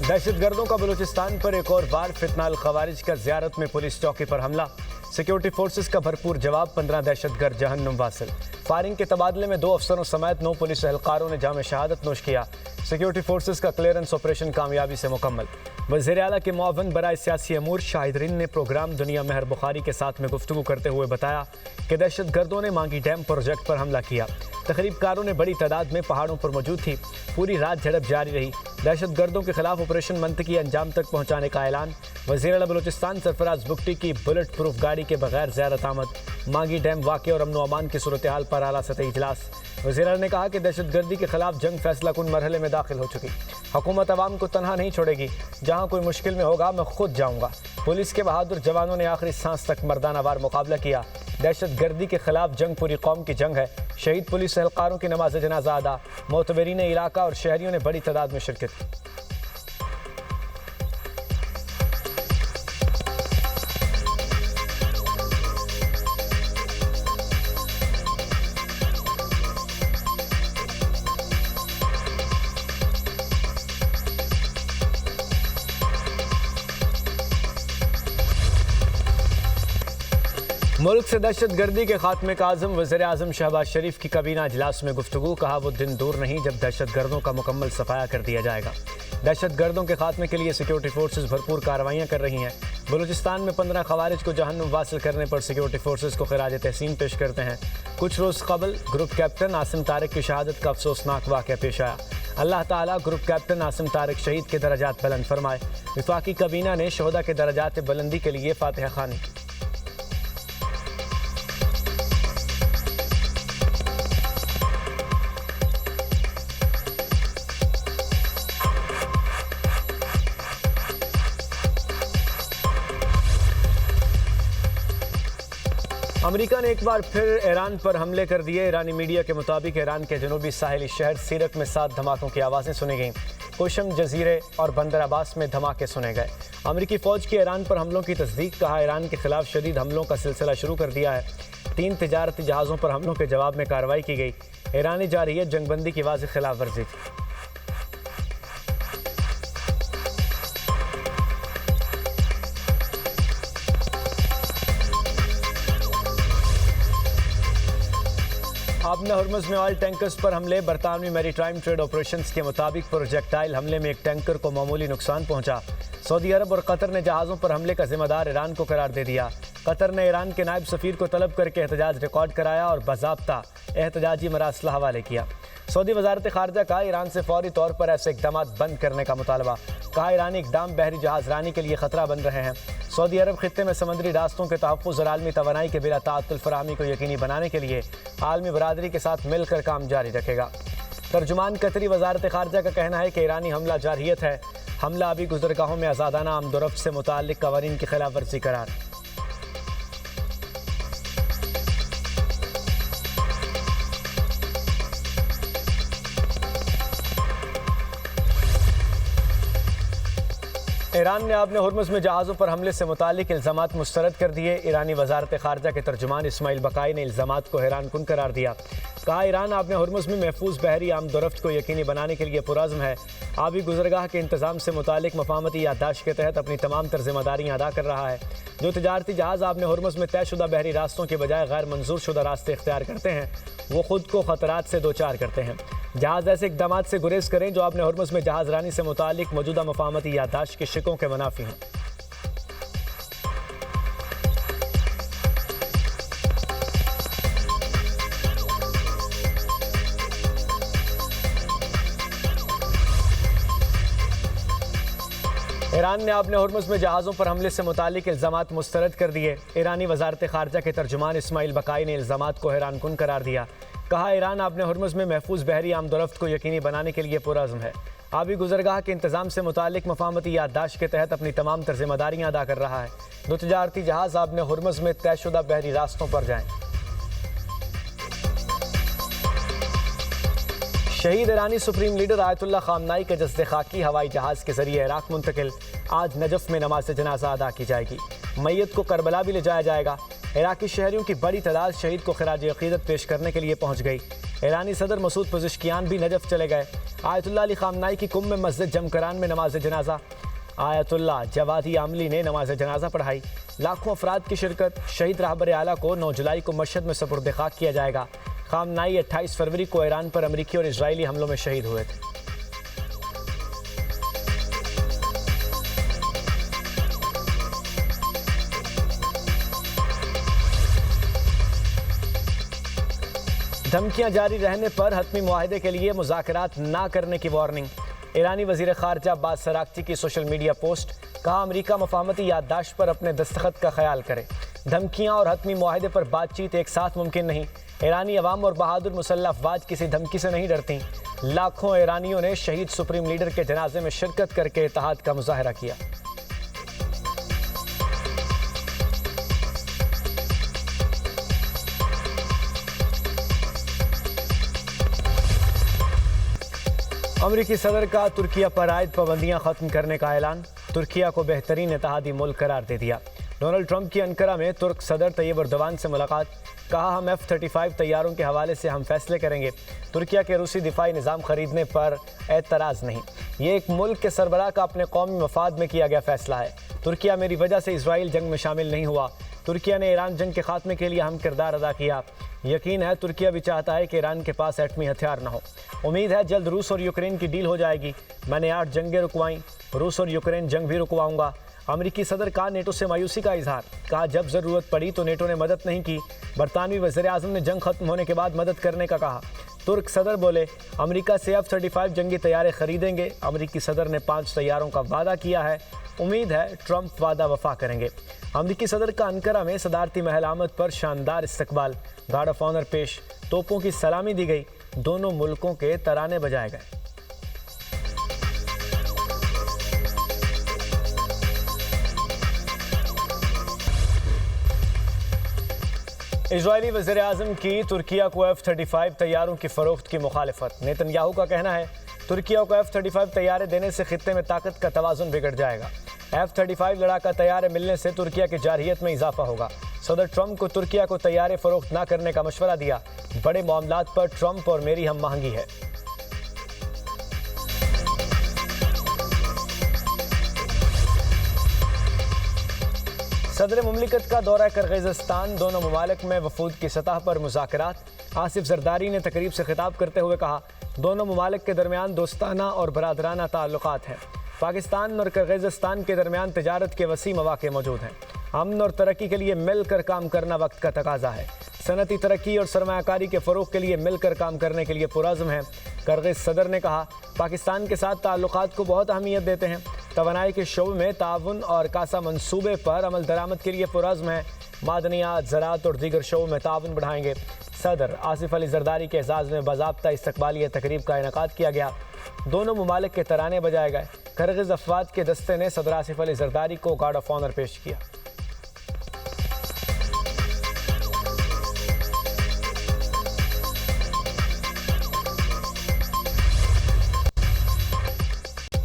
दहशतगर्दों का बलूचिस्तान पर एक और बार फितनाल खवारिज का ज़ियारत में पुलिस चौकी पर हमला। सिक्योरिटी फोर्सेस का भरपूर जवाब, 15 दहशतगर्द जहन्नुम वासिल। फायरिंग के तबादले में 2 अफसरों समेत 9 पुलिस एहलकारों ने जाम शहादत नोश किया। सिक्योरिटी फोर्सेस का क्लियरेंस ऑपरेशन कामयाबी से मुकम्मल। वज़ीर आला के मुआविन बराए सियासी अमूर शाहिद ने प्रोग्राम दुनिया मेहर बुखारी के साथ में गुफ्तगू करते हुए बताया कि दहशतगर्दों ने मांगी डैम प्रोजेक्ट पर हमला किया। तकरीबकारों ने बड़ी तादाद में पहाड़ों पर मौजूद थी। पूरी रात झड़प जारी रही। दहशतगर्दों के खिलाफ ऑपरेशन मंतकी अंजाम तक पहुंचाने का ऐलान। वज़ीर आला बलूचिस्तान सरफराज बुगटी की बुलेट प्रूफ गाड़ी के बगैर ज़ियारत आमद। मांगी डैम वाक़े और अमन अमान की सूरत हाल पर आला सतही इजलास। वज़ीर आला ने कहा कि दहशतगर्दी के खिलाफ जंग फैसला कुन मरहले में दाखिल हो चुकी। हुकूमत अवाम को तनहा नहीं छोड़ेगी। जहाँ कोई मुश्किल में होगा मैं खुद जाऊँगा। पुलिस के बहादुर जवानों ने आखिरी सांस तक मर्दाना वार मुकाबला किया। दहशतगर्दी के खिलाफ जंग पूरी कौम की जंग है। शहीद पुलिस एहलकारों की नमाज जनाजा अदा। मोतबरीन इलाका और शहरियों ने बड़ी तादाद में शिरकत की। मुल्क से दहशतगर्दी के खात्मे का आज़म वज़ीर आज़म शहबाज शरीफ की काबीना इजलास में गुफ्तगू। कहा वो दिन दूर नहीं जब दहशतगर्दों का मुकम्मल सफाया कर दिया जाएगा। दहशतगर्दों के खात्मे के लिए सिक्योरिटी फोर्सेस भरपूर कार्रवाइयाँ कर रही हैं। बलूचिस्तान में 15 खवारिज को जहन्नुम वासिल करने पर सिक्योरिटी फोर्सेस को खिराज तहसीन पेश करते हैं। कुछ रोज़ कबल ग्रुप कैप्टन आसिम तारिक की शहादत का अफसोसनाक वाक़या पेश आया। अल्लाह ताला ग्रुप कैप्टन आसिम तारिक शहीद के दर्जात बुलंद फरमाए। वफाकी काबीना ने शहदा के दर्जात बुलंदी के लिए फातिहा खानी की। अमेरिका ने एक बार फिर ईरान पर हमले कर दिए। ईरानी मीडिया के मुताबिक ईरान के जनूबी साहिली शहर सीरत में 7 धमाकों की आवाज़ें सुनी गईं। कुशम जजीरे और बंदर अब्बास में धमाके सुने गए। अमेरिकी फ़ौज की ईरान पर हमलों की तस्दीक। कहा ईरान के खिलाफ शदीद हमलों का सिलसिला शुरू कर दिया है। 3 तिजारती जहाज़ों पर हमलों के जवाब में कार्रवाई की गई। ईरानी जारहियत जंगबंदी की वाज़ेह खिलाफ वर्जी थी। आपने हुर्मुज़ में ऑयल टैंकर्स पर हमले। बरतानवी मैरीटाइम ट्रेड ऑपरेशंस के मुताबिक प्रोजेक्टाइल हमले में एक टैंकर को मामूली नुकसान पहुंचा। सऊदी अरब और कतर ने जहाज़ों पर हमले का जिम्मेदार ईरान को करार दे दिया। कतर ने ईरान के नायब सफ़ीर को तलब करके एहतजाज रिकॉर्ड कराया और बाज़ाब्ता एहतजाजी मरासला हवाले किया। सऊदी वज़ारत ख़ारजा का ईरान से फौरी तौर पर ऐसे इक़दाम बंद करने का मुतालबा। कहा ईरानी इक़दाम बहरी जहाज़ रानी के लिए ख़तरा बन रहे हैं। सऊदी अरब खित्ते में समुद्री रास्तों के तहफ़्फ़ुज़ और आलमी तवानाई के बिला ताअत्तुल फ़राहमी को यकीनी बनाने के लिए आलमी बरादरी के साथ मिलकर काम जारी रखेगा। तर्जुमान कतरी वज़ारत ख़ारजा का कहना है कि ईरानी हमला जारहियत है। हमला अभी गुज़रगाहों में आज़ादाना आमदोरफ्त से मुताल्लिक़ क़वानीन की खिलाफ वर्जी करार। ईरान ने अपने हुर्मुज़ में जहाज़ों पर हमले से मुताल्लिक़ इल्ज़ामात मुस्तरद कर दिए। ईरानी वज़ारत ख़ारजा के तर्जुमान इस्माइल बकाई ने इल्ज़ामात को हैरान कुन करार दिया। कहा ईरान अपने हुर्मुज़ में महफूज बहरी आमदोरफ्त को यकीनी बनाने के लिए पुरज़्म है। आबी गुज़रगाह के इंतज़ाम से मुताल्लिक़ मफ़ाहमती याददाश्त के तहत अपनी तमाम तर ज़िम्मेदारियाँ अदा कर रहा है। जो तिजारती जहाज़ अपने हुर्मुज़ में तयशुदा बहरी रास्तों के बजाय गैर मंजूर शुदा रास्ते इख्तियार करते हैं वो खुद को ख़तरात से दो चार करते हैं। जहाज़ ऐसे इक़दाम से गुरेज करें जो अपने हुर्मुज़ में जहाज़ रानी से मुताल्लिक़ मौजूदा मफ़ाहमती याददाश्त के शिकों के मुनाफी हैं। ईरान ने अपने हुर्मुज़ में जहाज़ों पर हमले से मुताल्लिक़ इल्ज़ामात मुस्तरद कर दिए। ईरानी वज़ारत ख़ारजा के तर्जुमान इस्माइल बकाई ने इल्ज़ामात को हैरान कुन करार दिया। कहा ईरान अपने हुर्मुज़ में महफूज बहरी आमदोरफ्त को यकीनी बनाने के लिए पुरज़्म है। आबी गुज़रगाह के इंतज़ाम से मुताल्लिक़ मफ़ाहमती याददाश्त के तहत अपनी तमाम तर ज़िम्मेदारियाँ अदा कर रहा है। 2 तिजारती जहाज़ अपने हुर्मुज़ में तयशुदा बहरी रास्तों पर जाएँ। शहीद ईरानी सुप्रीम लीडर आयतुल्लाह ख़ामनाई के जस्द खाकी हवाई जहाज़ के ज़रिए इराक़ मुंतकिल। आज नजफ़ में नमाज जनाजा अदा की जाएगी। मैयत को करबला भी ले जाया जाएगा। इराक़ी शहरियों की बड़ी तादाद शहीद को खिराज अक़ीदत पेश करने के लिए पहुँच गई। ईरानी सदर मसूद पज़ेश्कियान भी नजफ चले गए। आयतुल्लाह अली खामनाई की कुम में मस्जिद जमकरान में नमाज जनाजा। आयतुल्लाह जवादी आमली ने नमाज जनाजा पढ़ाई। लाखों अफराद की शिरकत। शहीद रहबर आला को 9 जुलाई को मशहद में सपुर्द खाक किया जाएगा। खामनाई 28 फरवरी को ईरान पर अमरीकी और इजरायली हमलों में शहीद हुए थे। धमकियां जारी रहने पर हतमी मुआहदे के लिए मुज़ाकरात ना करने की वार्निंग। ईरानी वज़ीर ख़ारजा अब्बास सराक्ची की सोशल मीडिया पोस्ट। कहा अमरीका मफाहमती याददाश्त पर अपने दस्तखत का ख्याल करे। धमकियां और हतमी मुआहदे पर बातचीत एक साथ मुमकिन नहीं। ईरानी अवाम और बहादुर मुसल्लह अफवाज किसी धमकी से नहीं डरती। लाखों ईरानियों ने शहीद सुप्रीम लीडर के जनाजे में शिरकत करके इत्तेहाद का मुजाहरा किया। अमरीकी सदर का तुर्किया पर आयद पाबंदियां खत्म करने का ऐलान। तुर्किया को बेहतरीन इत्तेहादी मुल्क करार दे दिया। डोनाल्ड ट्रंप की अंकारा में तुर्क सदर तैयब एर्दोगान से मुलाकात। कहा हम F-35 तैयारों के हवाले से हम फैसले करेंगे। तुर्किया के रूसी दिफाई निज़ाम खरीदने पर एतराज़ नहीं। ये एक मुल्क के सरबराह का अपने कौमी मफाद में किया गया फैसला है। तुर्किया मेरी वजह से इसराइल जंग में शामिल नहीं हुआ। तुर्किया ने ईरान जंग के खात्मे के लिए अहम किरदार अदा किया। यकीन है तुर्किया भी चाहता है कि ईरान के पास एटमी हथियार न हो। उम्मीद है जल्द रूस और यूक्रेन की डील हो जाएगी। मैंने 8 जंगें रुकवाईं, रूस और यूक्रेन जंग भी रुकवाऊंगा। अमरीकी सदर का नेटो से मायूसी का इजहार। कहा जब ज़रूरत पड़ी तो नेटो ने मदद नहीं की। बरतानवी वज़ीर आज़म ने जंग खत्म होने के बाद मदद करने का कहा। तुर्क सदर बोले अमरीका से F-35 जंगी तैयारे खरीदेंगे। अमरीकी सदर ने 5 तैयारों का वादा किया है। उम्मीद है ट्रंप वादा वफा करेंगे। अमरीकी सदर का अंकारा में सदारती महल आमद पर शानदार इस्तकबाल। गार्ड ऑफ ऑनर पेश, तोपों की सलामी दी गई। दोनों मुल्कों के तराने बजाए गए। इजरायली वज़ीर आज़म की तुर्किया को F-35 तैयारों की फ़रोख्त की मुखालिफत। नेतन्याहू का कहना है तुर्किया को F-35 तैयारे देने से खित्ते में ताकत का तवाज़ुन बिगड़ जाएगा। F-35 लड़ाका तैयारे मिलने से तुर्किया की जारहियत में इजाफा होगा। सदर ट्रंप को तुर्किया को तैयारे फ़रोख्त न करने का मशवरा दिया। बड़े मामलात पर ट्रंप और मेरी हम महंगी है। सदर मुमलिकत का दौरा किर्गिज़स्तान। दोनों ममालिक में वफूद की सतह पर मुज़ाकरात। आसिफ जरदारी ने तकरीब से खिताब करते हुए कहा दोनों ममालिक के दरमियान दोस्ताना और बरादराना ताल्लुकात हैं। पाकिस्तान और किर्गिज़स्तान के दरमियान तिजारत के वसी मौक़े मौजूद हैं। अमन और तरक्की के लिए मिलकर काम करना वक्त का तकाजा है। सनती तरक्की और सरमायाकारी के फ़रोग़ के लिए मिलकर काम करने के लिए पुरज़्म है। किर्गिज़ सदर ने कहा पाकिस्तान के साथ ताल्लुकात को बहुत अहमियत देते हैं। तवानाई के शोबे में ताउन और कासा मंसूबे पर अमल दरामद के लिए पुरज़्म है। मादनियात, ज़राअत और दीगर शोबों में ताउन बढ़ाएंगे। सदर आसिफ अली जरदारी के एजाज़ में बाज़ाब्ता इस्तकबालिया तकरीब का इनेकाद किया गया। दोनों ममालिक के तराने बजाए गए। किर्गिज़ अफवाज के दस्ते ने सदर आसिफ अली जरदारी को गार्ड ऑफ ऑनर पेश किया।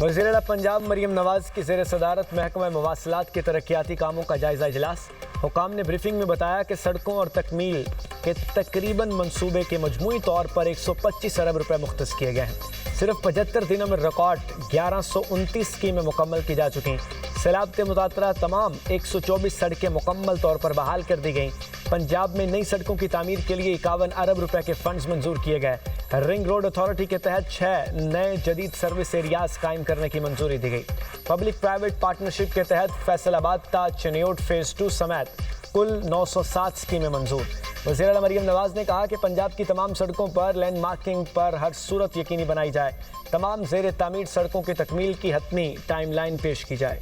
वज़ीर-ए-आला पंजाब मरियम नवाज़ की ज़ेर सदारत महकमा मवासिलात के तरक्याती कामों का जायज़ा इजलास। हुकाम ने ब्रीफिंग में बताया कि सड़कों और तकमील के तकरीबन मंसूबे के मजमूई तौर पर 125 अरब रुपए मुख्तस किए गए हैं। सिर्फ 75 दिनों में रिकॉर्ड 1129 स्कीमें मुकम्मल की जा चुकी। सैलाब से मुतासरा तमाम 124 सड़कें मुकम्मल तौर पर बहाल कर दी गईं। पंजाब में नई सड़कों की तामीर के लिए 51 अरब रुपए के फंड्स मंजूर किए गए। रिंग रोड अथॉरिटी के तहत 6 नए जदीद सर्विस एरियाज कायम करने की मंजूरी दी गई। पब्लिक प्राइवेट पार्टनरशिप के तहत फैसलाबाद ता चिन्योट फेज़ 2 समेत कुल 907 स्कीमें मंजूर। वज़ीर-ए-आला मरियम नवाज़ ने कहा कि पंजाब की तमाम सड़कों पर लैंड मार्किंग पर हर सूरत यकीनी बनाई जाए। तमाम ज़ेर तामीर सड़कों की तकमील की हतमी टाइमलाइन पेश की जाए।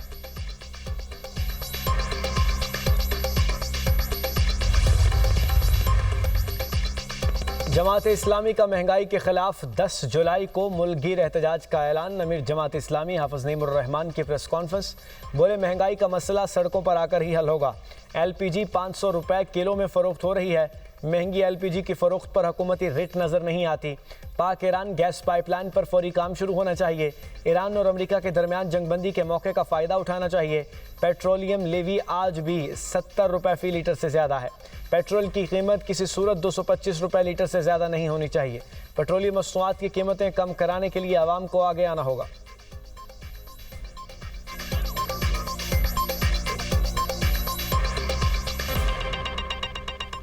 जमात इस्लामी का महंगाई के खिलाफ 10 जुलाई को मुल्कगीर एहतजाज का ऐलान। अमीर जमात इस्लामी हाफिज़ नईमुर रहमान की प्रेस कॉन्फ्रेंस। बोले महंगाई का मसला सड़कों पर आकर ही हल होगा। LPG 500 रुपए किलो में फ़रोख्त हो रही है। महंगी LPG की फरोख्त पर हुकूमती रेट नजर नहीं आती। पाक ईरान गैस पाइपलाइन पर फौरी काम शुरू होना चाहिए। ईरान और अमेरिका के दरमियान जंगबंदी के मौके का फ़ायदा उठाना चाहिए। पेट्रोलियम लेवी आज भी 70 रुपये फ़ी लीटर से ज़्यादा है। पेट्रोल की कीमत किसी सूरत 225 रुपये लीटर से ज़्यादा नहीं होनी चाहिए। पेट्रोलियम मसनूआत की कीमतें कम कराने के लिए आवाम को आगे आना होगा।